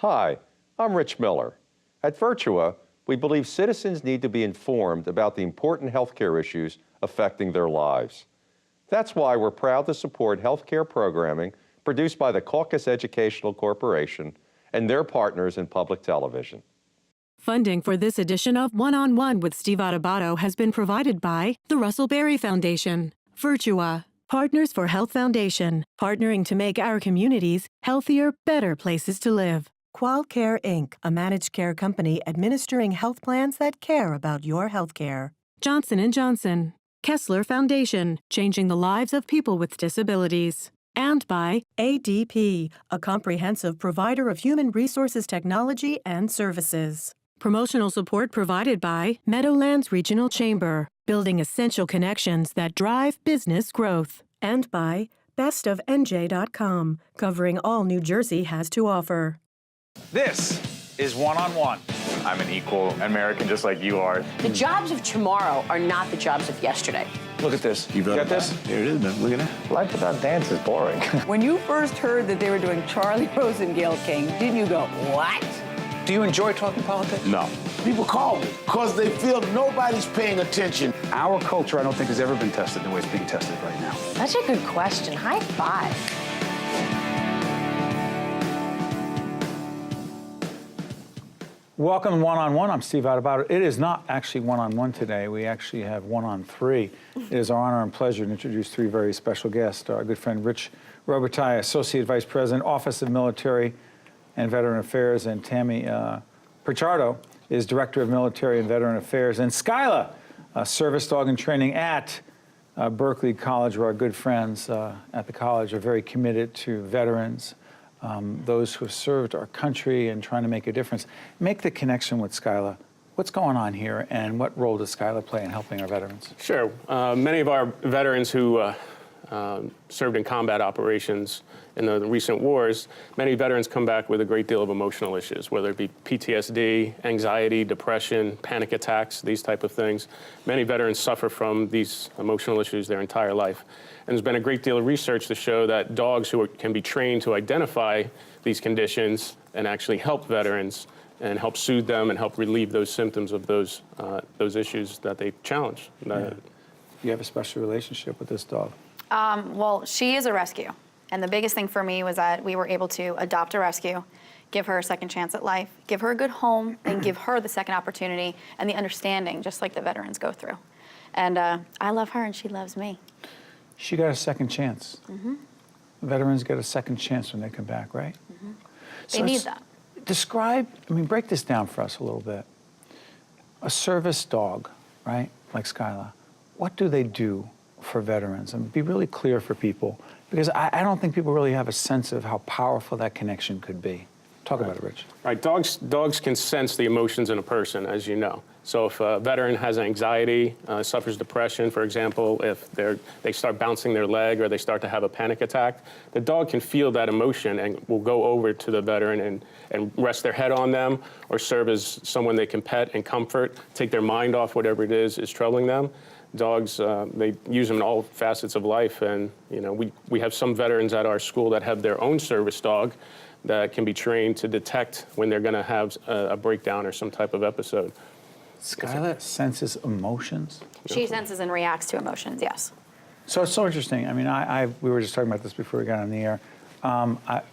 Hi, I'm Rich Miller. At Virtua, we believe citizens need to be informed about the important healthcare issues affecting their lives. That's why we're proud to support healthcare programming produced by the Caucus Educational Corporation and their partners in public television. Funding for this edition of One-on-One with Steve Adubato has been provided by the Russell Berry Foundation, Virtua, Partners for Health Foundation, partnering to make our communities healthier, better places to live. QualCare Inc., a managed care company administering health plans that care about your health care. Johnson & Johnson, Kessler Foundation, changing the lives of people with disabilities. And by ADP, a comprehensive provider of human resources technology and services. Promotional support provided by Meadowlands Regional Chamber, building essential connections that drive business growth. And by bestofnj.com, covering all New Jersey has to offer. This is One-on-One. I'm an equal American just like you are. The jobs of tomorrow are not the jobs of yesterday. Look at this. You got this? Here it is, man. Look at that. Life without dance is boring. When you first heard that they were doing Charlie Rose and Gayle King, didn't you go, what? Do you enjoy talking politics? No. People call me because they feel nobody's paying attention. Our culture, I don't think, has ever been tested the way it's being tested right now. That's a good question. High five. Welcome to One-on-One. I'm Steve Adubato. It is not actually one-on-one today. We actually have one-on-three. It is our honor and pleasure to introduce three very special guests. Our good friend Rich Robitaille, Associate Vice President, Office of Military and Veteran Affairs, and Tami Pichardo is Director of Military and Veteran Affairs, and Skyla, Service Dog in Training at Berkeley College, where our good friends at the college are very committed to veterans, those who have served our country and trying to make a difference. Make the connection with Skyla. What's going on here, and what role does Skyla play in helping our veterans? Sure. Many of our veterans who served in combat operations in the recent wars, many veterans come back with a great deal of emotional issues, whether it be PTSD, anxiety, depression, panic attacks, these type of things. Many veterans suffer from these emotional issues their entire life. And there's been a great deal of research to show that dogs who can be trained to identify these conditions and actually help veterans and help soothe them and help relieve those symptoms of those issues that they challenge. Yeah. You have a special relationship with this dog. Well, she is a rescue. And the biggest thing for me was that we were able to adopt a rescue, give her a second chance at life, give her a good home, and give her the second opportunity and the understanding, just like the veterans go through. And I love her and she loves me. She got a second chance. Mm-hmm. Veterans get a second chance when they come back, right? Mm-hmm. So They need that. Describe, break this down for us a little bit. A service dog, right, like Skyla, what do they do for veterans? And be really clear for people, because I don't think people really have a sense of how powerful that connection could be. Talk about it, Rich. Right, dogs can sense the emotions in a person, as you know. So if a veteran has anxiety, suffers depression, for example, if they start bouncing their leg or they start to have a panic attack, the dog can feel that emotion and will go over to the veteran and rest their head on them or serve as someone they can pet and comfort, take their mind off whatever it is troubling them. Dogs, they use them in all facets of life, and we have some veterans at our school that have their own service dog that can be trained to detect when they're going to have a breakdown or some type of episode. Skyla senses emotions? She senses and reacts to emotions, yes. So it's so interesting. We were just talking about this before we got on the air.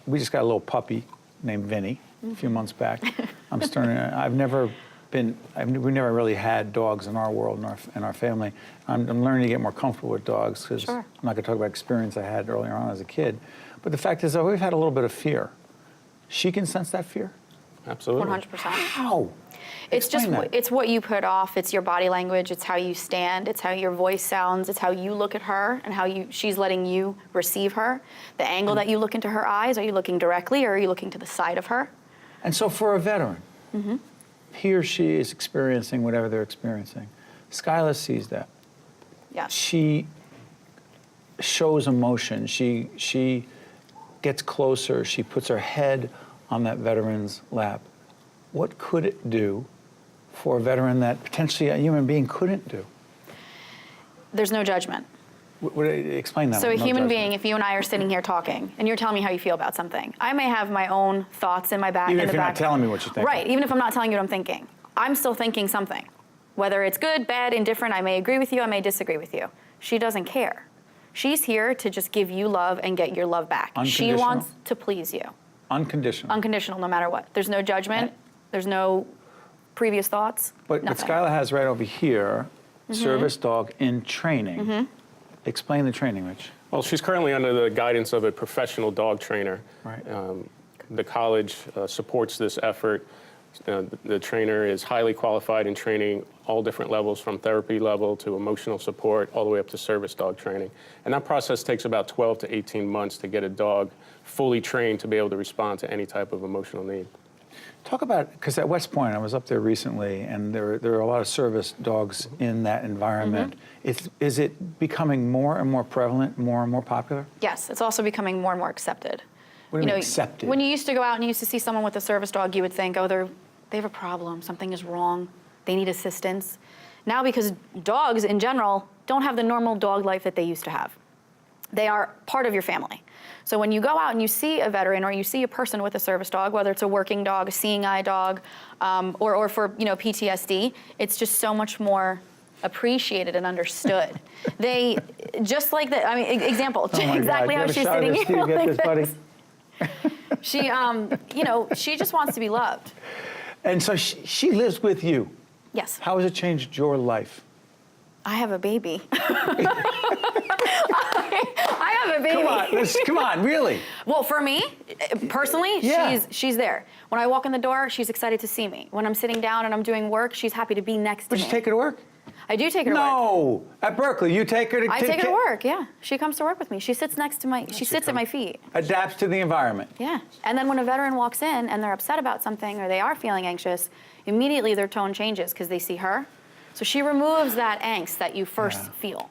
We just got a little puppy named Vinny a few months back. We've never really had dogs in our world, in our family. I'm learning to get more comfortable with dogs, because Sure. I'm not going to talk about experience I had earlier on as a kid. But the fact is that we've had a little bit of fear. She can sense that fear? Absolutely. 100%. How? It's Explain just, that. it's what you put off. It's your body language. It's how you stand. It's how your voice sounds. It's how you look at her and how she's letting you receive her. The angle that you look into her eyes, are you looking directly or are you looking to the side of her? And so for a veteran, Mm-hmm. he or she is experiencing whatever they're experiencing. Skyla sees that. Yes. She shows emotion. She gets closer. She puts her head on that veteran's lap. What could it do for a veteran that potentially a human being couldn't do? There's no judgment. Explain that. So a No human judgment. being, if you and I are sitting here talking, and you're telling me how you feel about something, I may have my own thoughts in my back. Even if you're not telling me what you're thinking. Right, even if I'm not telling you what I'm thinking. I'm still thinking something. Whether it's good, bad, indifferent, I may agree with you, I may disagree with you. She doesn't care. She's here to just give you love and get your love back. She wants to please you. Unconditional. Unconditional, no matter what. There's no judgment. There's no previous thoughts. But nothing. Skyla has right over here, service dog in training. Explain the training, Rich. Well, she's currently under the guidance of a professional dog trainer. Right. The college supports this effort. The trainer is highly qualified in training all different levels, from therapy level to emotional support, all the way up to service dog training. And that process takes about 12 to 18 months to get a dog fully trained to be able to respond to any type of emotional need. Talk about, because at West Point, I was up there recently, and there are a lot of service dogs in that environment. Is it becoming more and more prevalent, more and more popular? Yes, it's also becoming more and more accepted. What do you mean accepted? When you used to go out and you used to see someone with a service dog, you would think, oh, they have a problem, something is wrong, they need assistance. Now, because dogs in general don't have the normal dog life that they used to have. They are part of your family. So when you go out and you see a veteran or you see a person with a service dog, whether it's a working dog, a seeing eye dog, or for PTSD, it's just so much more appreciated and understood. They, just like the, I mean, example, exactly how she's sitting here like this. She, she just wants to be loved. And so she lives with you. Yes. How has it changed your life? I have a baby. I have a baby. Come on, really? Well, for me, personally, Yeah. she's there. When I walk in the door, she's excited to see me. When I'm sitting down and I'm doing work, she's happy to be next to Would me. you take her to work? I do take her to work. No, at Berkeley, you take her to. I take her to work. Yeah, she comes to work with me. She sits next to my. She sits at my feet. Adapts to the environment. Yeah, and then when a veteran walks in and they're upset about something or they are feeling anxious, immediately their tone changes because they see her. So she removes that angst that you first feel.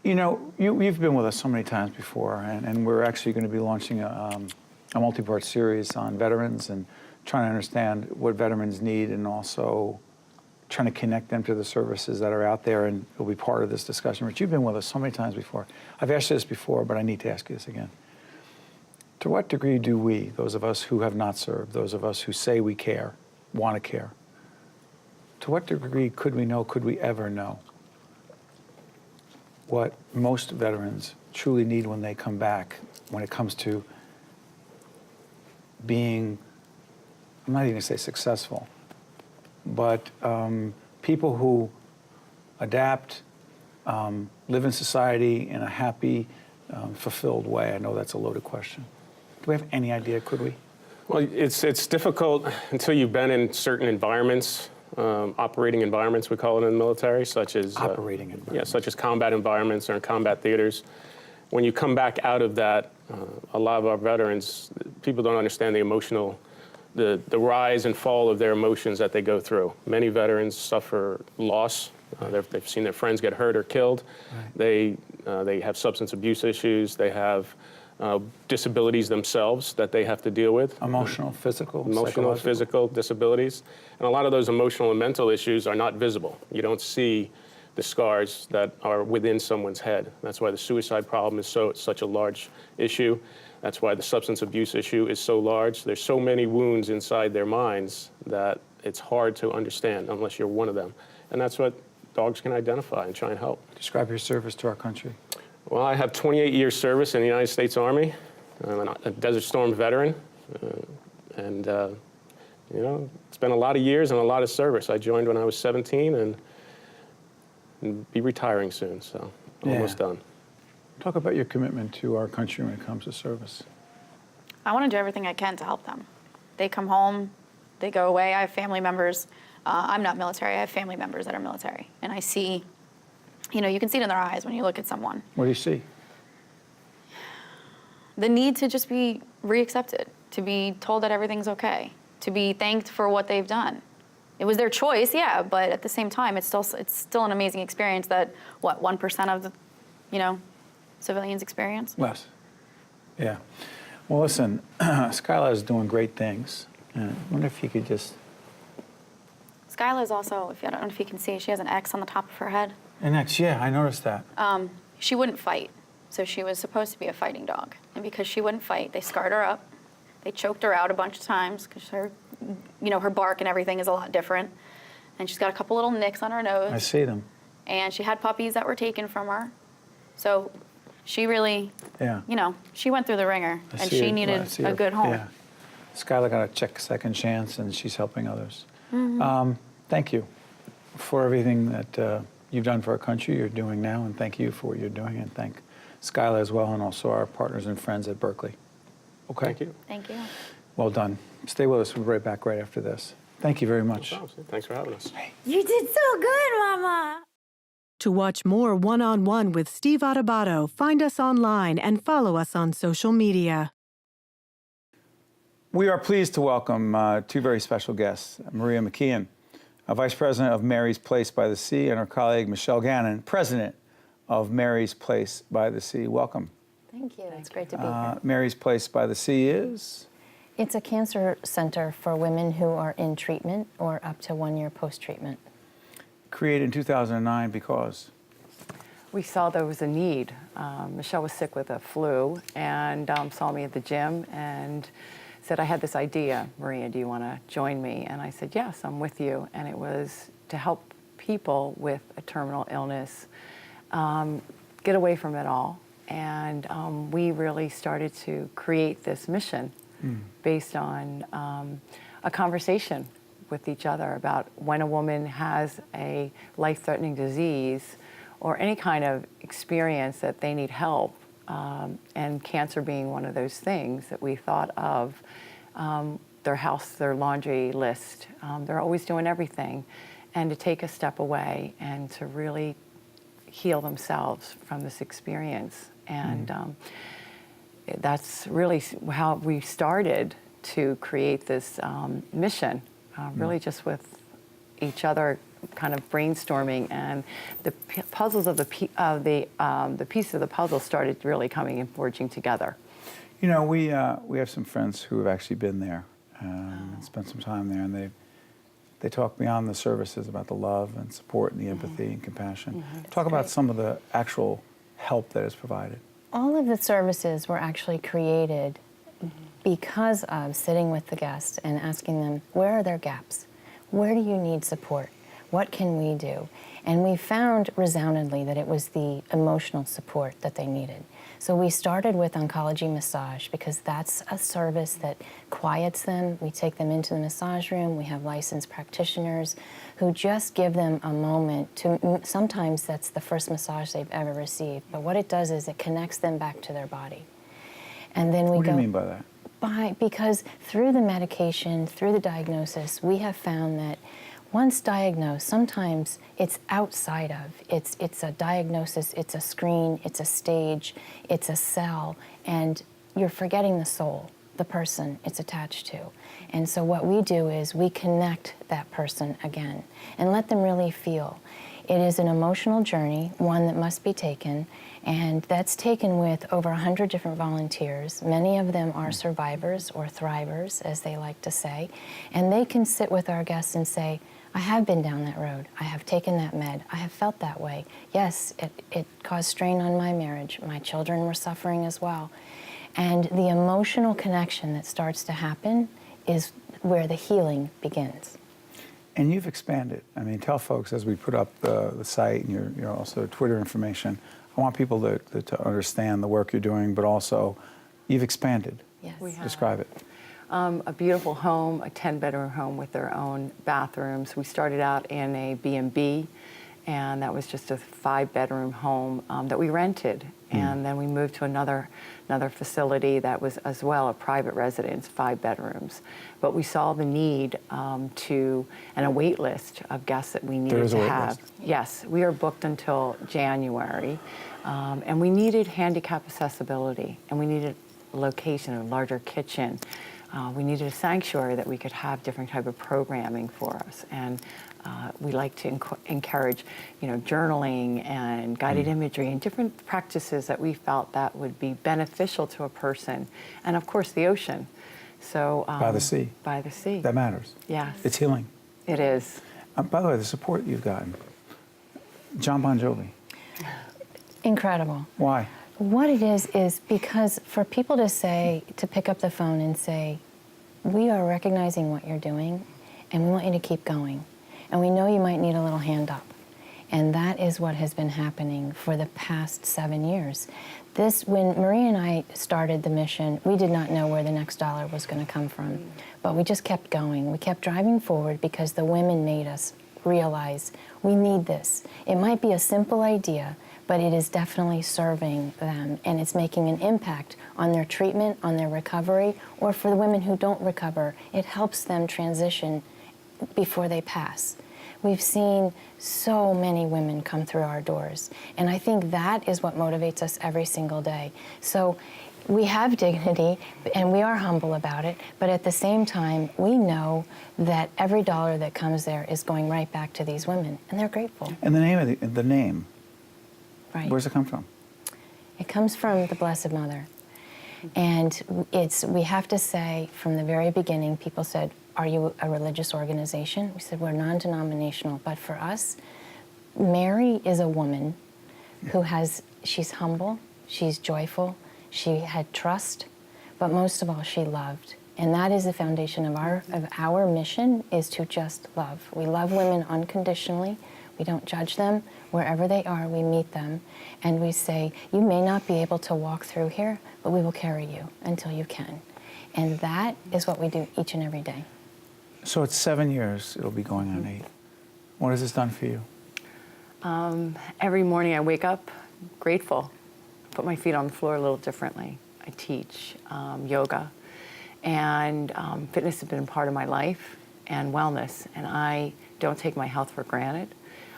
You know, you've been with us so many times before, and we're actually going to be launching a multi-part series on veterans and trying to understand what veterans need, and also trying to connect them to the services that are out there, and it'll be part of this discussion. Rich, you've been with us so many times before. I've asked you this before, but I need to ask you this again. To what degree do we, those of us who have not served, those of us who say we care, want to care, to what degree could we ever know what most veterans truly need when they come back, when it comes to being, I'm not even going to say successful, but people who adapt, live in society in a happy, fulfilled way? I know that's a loaded question. Do we have any idea, could we? Well, it's difficult until you've been in certain environments, operating environments, we call it in the military, such as Operating environments. Yeah, such as combat environments or in combat theaters. When you come back out of that, a lot of our veterans, people don't understand the emotional, the rise and fall of their emotions that they go through. Many veterans suffer loss. They've seen their friends get hurt or killed. Right. They have substance abuse issues. They have disabilities themselves that they have to deal with. Emotional, physical, physical disabilities. And a lot of those emotional and mental issues are not visible. You don't see the scars that are within someone's head. That's why the suicide problem is such a large issue. That's why the substance abuse issue is so large. There's so many wounds inside their minds that it's hard to understand unless you're one of them. And that's what dogs can identify and try and help. Describe your service to our country. Well, I have 28 years service in the United States Army. I'm a Desert Storm veteran. It's been a lot of years and a lot of service. I joined when I was 17 and be retiring soon, so almost done. Talk about your commitment to our country when it comes to service. I want to do everything I can to help them. They come home, they go away. I have family members. I'm not military. I have family members that are military. And I see, you can see it in their eyes when you look at someone. What do you see? The need to just be reaccepted, to be told that everything's okay, to be thanked for what they've done. It was their choice, yeah, but at the same time, it's still an amazing experience that, 1% of the, civilians experience? Less. Yeah. Well, listen, Skyla is doing great things. I wonder if you could just... Skyla is also, I don't know if you can see, she has an X on the top of her head. An X, yeah, I noticed that. she wouldn't fight. So she was supposed to be a fighting dog. And because she wouldn't fight, they scarred her up. They choked her out a bunch of times because her, her bark and everything is a lot different. And she's got a couple little nicks on her nose. I see them. And she had puppies that were taken from her. So she really, she went through the ringer. And she needed a good home. Yeah. Skyla got a second chance, and she's helping others. Thank you for everything that you've done for our country, you're doing now, and thank you for what you're doing, and thank Skyla as well, and also our partners and friends at Berkeley. Okay? Thank you. Thank you. Well done. Stay with us. We'll be right back right after this. Thank you very much. No problem. Thanks for having us. You did so good, Mama. To watch more one-on-one with Steve Adubato, find us online and follow us on social media. We are pleased to welcome two very special guests, Maria McKeon, Vice President of Mary's Place by the Sea, and our colleague Michele Gannon, President of Mary's Place by the Sea. Welcome. Thank you. It's great to be here. Mary's Place by the Sea is? It's a cancer center for women who are in treatment or up to 1 year post-treatment. Created in 2009 because? We saw there was a need. Michele was sick with a flu and saw me at the gym and said, I had this idea, Maria, do you want to join me? And I said, yes, I'm with you. And it was to help people with a terminal illness get away from it all. And we really started to create this mission based on a conversation with each other about when a woman has a life-threatening disease or any kind of experience that they need help, and cancer being one of those things that we thought of, their house, their laundry list, they're always doing everything, and to take a step away and to really heal themselves from this experience. And that's really how we started to create this mission, really just with each other kind of brainstorming, and the puzzles of the pieces of the puzzle started really coming and forging together. You know, we have some friends who have actually been there and spent some time there, and they talk beyond the services about the love and support and the empathy and compassion. Talk about some of the actual help that is provided. All of the services were actually created because of sitting with the guests and asking them, where are their gaps? Where do you need support? What can we do? And we found resoundingly that it was the emotional support that they needed. So we started with oncology massage because that's a service that quiets them. We take them into the massage room. We have licensed practitioners who just give them a moment to, sometimes that's the first massage they've ever received, but what it does is it connects them back to their body. And then we What do you mean by that? Because through the medication, through the diagnosis, we have found that once diagnosed, sometimes it's outside of. It's a diagnosis, it's a screen, it's a stage, it's a cell, and you're forgetting the soul, the person it's attached to. And so what we do is we connect that person again and let them really feel. It is an emotional journey, one that must be taken, and that's taken with over 100 different volunteers. Many of them are survivors or thrivers, as they like to say, and they can sit with our guests and say, I have been down that road. I have taken that med. I have felt that way. Yes, it caused strain on my marriage. My children were suffering as well. And the emotional connection that starts to happen is where the healing begins. And you've expanded. I mean, tell folks, as we put up the site and your also Twitter information, I want people to understand the work you're doing, but also you've expanded. Yes. We have. Describe it. A beautiful home, a 10-bedroom home with their own bathrooms. We started out in a B&B, and that was just a 5-bedroom home that we rented. And then we moved to another facility that was as well a private residence, 5 bedrooms. But we saw the need and a wait list of guests that we needed to have. Yes, we are booked until January, and we needed handicap accessibility, and we needed a location, a larger kitchen. We needed a sanctuary that we could have different type of programming for us, and we like to encourage, journaling and guided imagery and different practices that we felt that would be beneficial to a person, and of course the ocean. So by the sea. By the sea. That matters. Yes. It's healing. It is. By the way, the support you've gotten. John Bon Jovi. Incredible. Why? What it is because for people to pick up the phone and say, we are recognizing what you're doing, and we want you to keep going. And we know you might need a little hand up. And that is what has been happening for the past 7 years. When Maria and I started the mission, we did not know where the next dollar was going to come from. But we just kept going. We kept driving forward because the women made us realize we need this. It might be a simple idea, but it is definitely serving them, and it's making an impact on their treatment, on their recovery, or for the women who don't recover, it helps them transition before they pass. We've seen so many women come through our doors, and I think that is what motivates us every single day. So we have dignity, and we are humble about it, but at the same time, we know that every dollar that comes there is going right back to these women, and they're grateful. And the name of the name, right. Where's it come from? It comes from the Blessed Mother. And we have to say, from the very beginning, people said, are you a religious organization? We said, we're non-denominational. But for us, Mary is a woman who she's humble, she's joyful, she had trust, but most of all, she loved. And that is the foundation of our mission, is to just love. We love women unconditionally. We don't judge them. Wherever they are, we meet them. And we say, you may not be able to walk through here, but we will carry you until you can. And that is what we do each and every day. So it's 7 years. It'll be going on 8. What has this done for you? Every morning I wake up grateful. Put my feet on the floor a little differently. I teach yoga. And fitness has been a part of my life, and wellness. And I don't take my health for granted.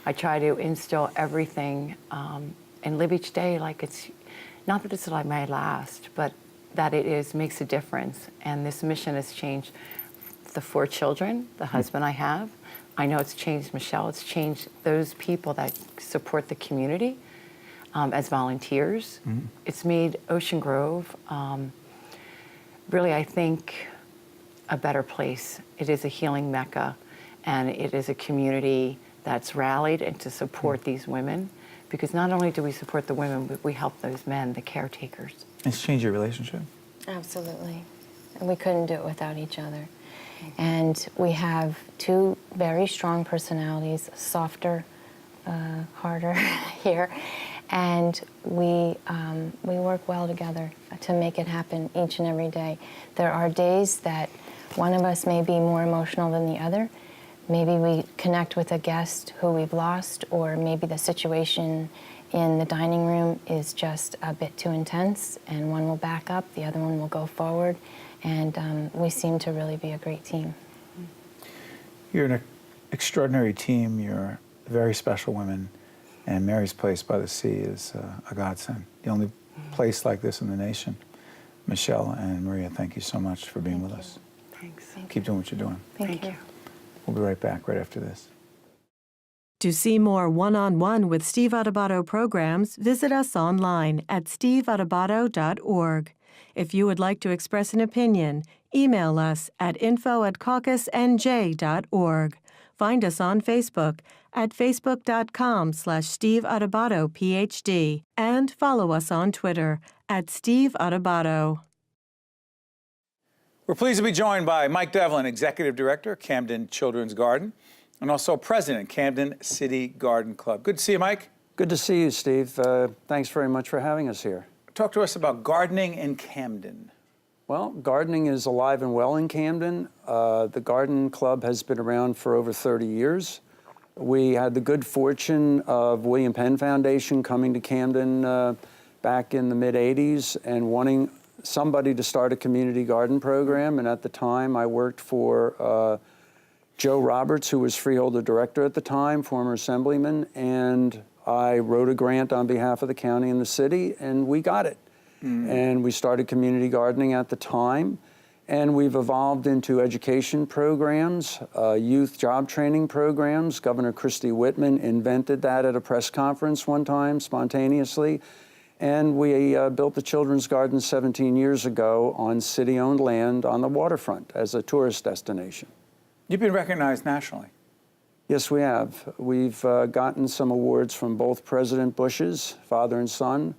I try to instill everything and live each day like it's, not that it's like my last, but that it makes a difference. And this mission has changed the 4 children, the husband I have. I know it's changed Michele. It's changed those people that support the community as volunteers. It's made Ocean Grove, really, I think, a better place. It is a healing mecca, and it is a community that's rallied and to support these women, because not only do we support the women, but we help those men, the caretakers. It's changed your relationship? Absolutely. And we couldn't do it without each other. And we have 2 very strong personalities, softer, harder here, and we work well together to make it happen each and every day. There are days that one of us may be more emotional than the other. Maybe we connect with a guest who we've lost, or maybe the situation in the dining room is just a bit too intense, and one will back up, the other one will go forward, and we seem to really be a great team. You're an extraordinary team. You're very special women, and Mary's Place by the Sea is a godsend. The only place like this in the nation. Michele and Maria, thank you so much for being with us. Thanks. Keep doing what you're doing. Thank you. We'll be right back right after this. To see more one-on-one with Steve Adubato programs, visit us online at steveadubato.org. If you would like to express an opinion, email us at info@caucusnj.org. Find us on Facebook at facebook.com/Steve Adubato PhD, and follow us on Twitter at Steve Adubato. We're pleased to be joined by Mike Devlin, Executive Director, Camden Children's Garden, and also President, Camden City Garden Club. Good to see you, Mike. Good to see you, Steve. Thanks very much for having us here. Talk to us about gardening in Camden. Well, gardening is alive and well in Camden. The Garden Club has been around for over 30 years. We had the good fortune of William Penn Foundation coming to Camden back in the mid-'80s and wanting somebody to start a community garden program. And at the time, I worked for Joe Roberts, who was freeholder director at the time, former assemblyman, and I wrote a grant on behalf of the county and the city, and we got it. And we started community gardening at the time, and we've evolved into education programs, youth job training programs. Governor Christie Whitman invented that at a press conference one time, spontaneously. And we built the Children's Garden 17 years ago on city-owned land on the waterfront as a tourist destination. You've been recognized nationally. Yes, we have. We've gotten some awards from both President Bush's, father and son,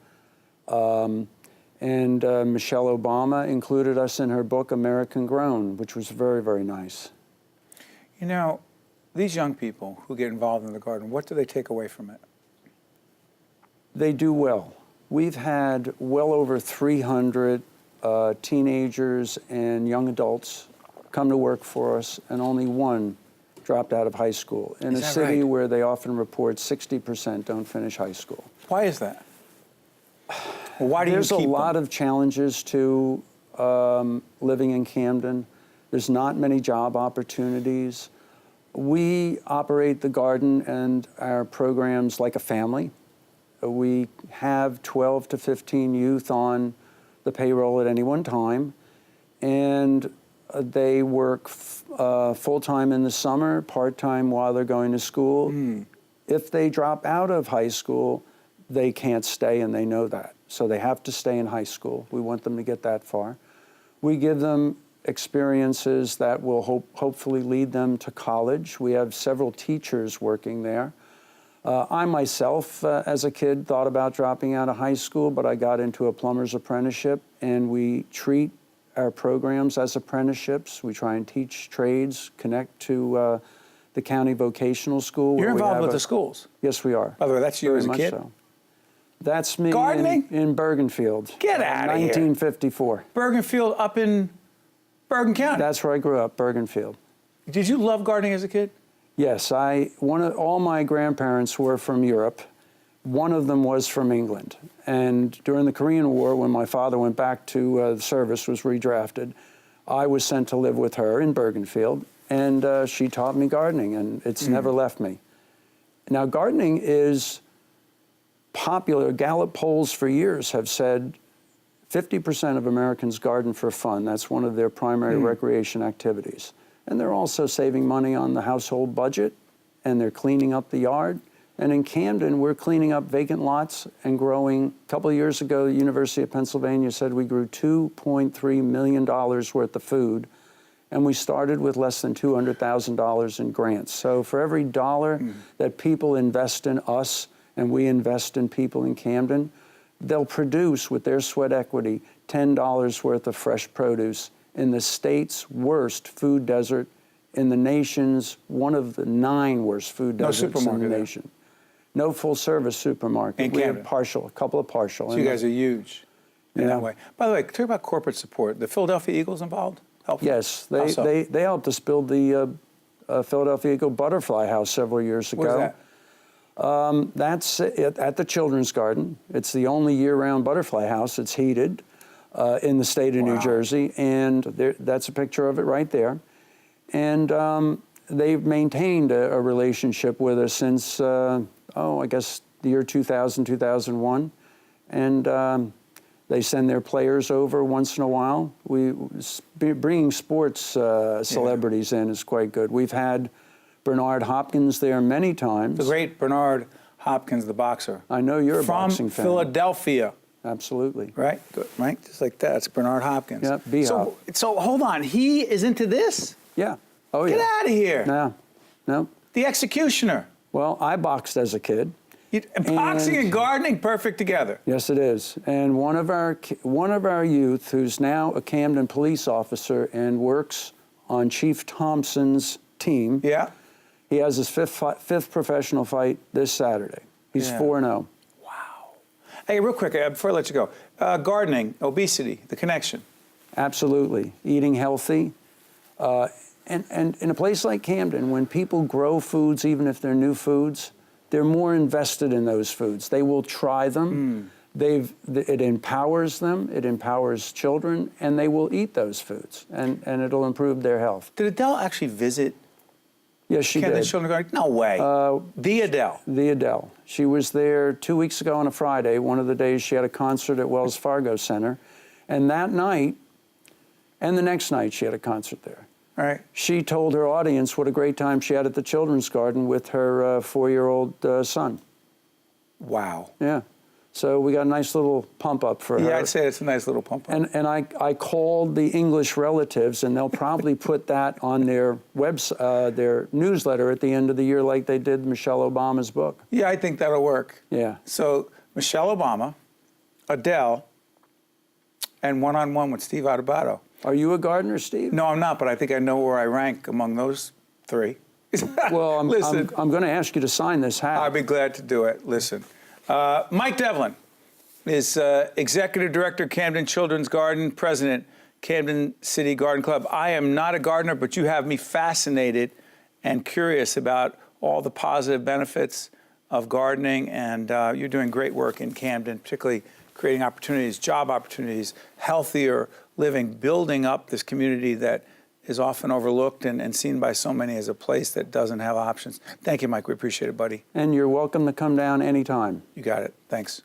and Michelle Obama included us in her book, American Grown, which was very, very nice. You know, these young people who get involved in the garden, what do they take away from it? They do well. We've had well over 300 teenagers and young adults come to work for us, and only one dropped out of high school in a city where they often report 60% don't finish high school. Why is that? Well, why do you keep them? There's a lot of challenges to living in Camden. There's not many job opportunities. We operate the garden and our programs like a family. We have 12 to 15 youth on the payroll at any one time, and they work full-time in the summer, part-time while they're going to school. If they drop out of high school, they can't stay, and they know that. So they have to stay in high school. We want them to get that far. We give them experiences that will hopefully lead them to college. We have several teachers working there. I myself, as a kid, thought about dropping out of high school, but I got into a plumber's apprenticeship, and we treat our programs as apprenticeships. We try and teach trades, connect to the county vocational school. You're involved with the schools? Yes, we are. By the way, that's you as a kid? So. That's me Gardening? in Bergenfield. Get out of here. 1954. Bergenfield up in Bergen County? That's where I grew up, Bergenfield. Did you love gardening as a kid? Yes, all my grandparents were from Europe. One of them was from England. And during the Korean War, when my father went back to the service, was redrafted, I was sent to live with her in Bergenfield, and she taught me gardening, and it's never left me. Now, gardening is popular. Gallup polls for years have said 50% of Americans garden for fun. That's one of their primary recreation activities. And they're also saving money on the household budget, and they're cleaning up the yard. And in Camden, we're cleaning up vacant lots and growing. A couple of years ago, the University of Pennsylvania said we grew $2.3 million worth of food, and we started with less than $200,000 in grants. So for every dollar that people invest in us and we invest in people in Camden, they'll produce with their sweat equity $10 worth of fresh produce in the state's worst food desert, in the nation's one of the 9 worst food deserts in the nation. No full-service supermarket. We have a couple of partial. So you guys are huge in that way. By the way, talk about corporate support. The Philadelphia Eagles involved? Yes, they helped us build the Philadelphia Eagle Butterfly House several years ago. What is that? That's at the Children's Garden. It's the only year-round butterfly house. It's heated in the state of New Jersey, and that's a picture of it right there. And they've maintained a relationship with us since, I guess the year 2000, 2001. And they send their players over once in a while. Bringing sports celebrities in is quite good. We've had Bernard Hopkins there many times. The great Bernard Hopkins, the boxer. I know you're a boxing fan. From Philadelphia. Absolutely. Right? Good. Right? Just like that. It's Bernard Hopkins. Yeah, B-Hop. So hold on. He is into this? Yeah. Oh, yeah. Get out of here. No. The executioner. Well, I boxed as a kid. Boxing and gardening, perfect together. Yes, it is. And one of our youth, who's now a Camden police officer and works on Chief Thompson's team. Yeah. He has his fifth professional fight this Saturday. He's 4-0. Wow. Hey, real quick, before I let you go, gardening, obesity, the connection. Absolutely. Eating healthy. And in a place like Camden, when people grow foods, even if they're new foods, they're more invested in those foods. They will try them. It empowers them. It empowers children, and they will eat those foods, and it'll improve their health. Did Adele actually visit? Yes, she did. Children's Garden? No way. The Adele. The Adele. She was there 2 weeks ago on a Friday, one of the days she had a concert at Wells Fargo Center. And that night, and the next night, she had a concert there. All right. She told her audience what a great time she had at the Children's Garden with her 4-year-old son. Wow. Yeah. So we got a nice little pump up for her. Yeah, I'd say it's a nice little pump up. And I called the English relatives, and they'll probably put that on their their newsletter at the end of the year, like they did Michelle Obama's book. Yeah, I think that'll work. Yeah. So Michelle Obama, Adele, and one-on-one with Steve Adubato. Are you a gardener, Steve? No, I'm not, but I think I know where I rank among those three. Well, I'm going to ask you to sign this hat. I'd be glad to do it. Listen. Mike Devlin is Executive Director, Camden Children's Garden, President, Camden City Garden Club. I am not a gardener, but you have me fascinated and curious about all the positive benefits of gardening, and you're doing great work in Camden, particularly creating opportunities, job opportunities, healthier living, building up this community that is often overlooked and seen by so many as a place that doesn't have options. Thank you, Mike. We appreciate it, buddy. And you're welcome to come down anytime. You got it. Thanks.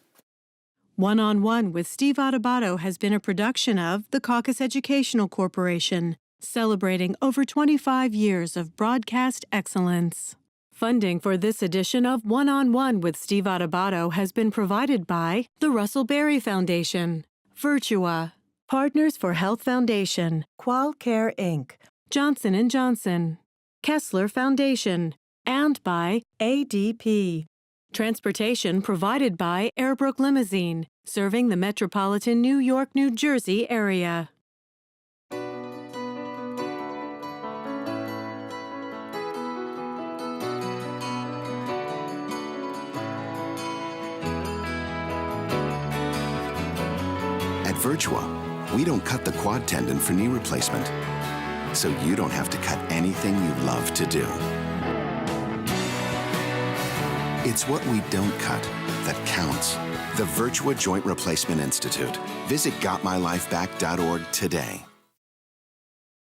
One-on-One with Steve Adubato has been a production of the Caucus Educational Corporation, celebrating over 25 years of broadcast excellence. Funding for this edition of One-on-One with Steve Adubato has been provided by the Russell Berry Foundation, Virtua, Partners for Health Foundation, Qualcare Inc., Johnson & Johnson, Kessler Foundation, and by ADP. Transportation provided by Airbrook Limousine, serving the metropolitan New York, New Jersey area. At Virtua, we don't cut the quad tendon for knee replacement, so you don't have to cut anything you love to do. It's what we don't cut that counts. The Virtua Joint Replacement Institute. Visit GotMyLifeBack.org today.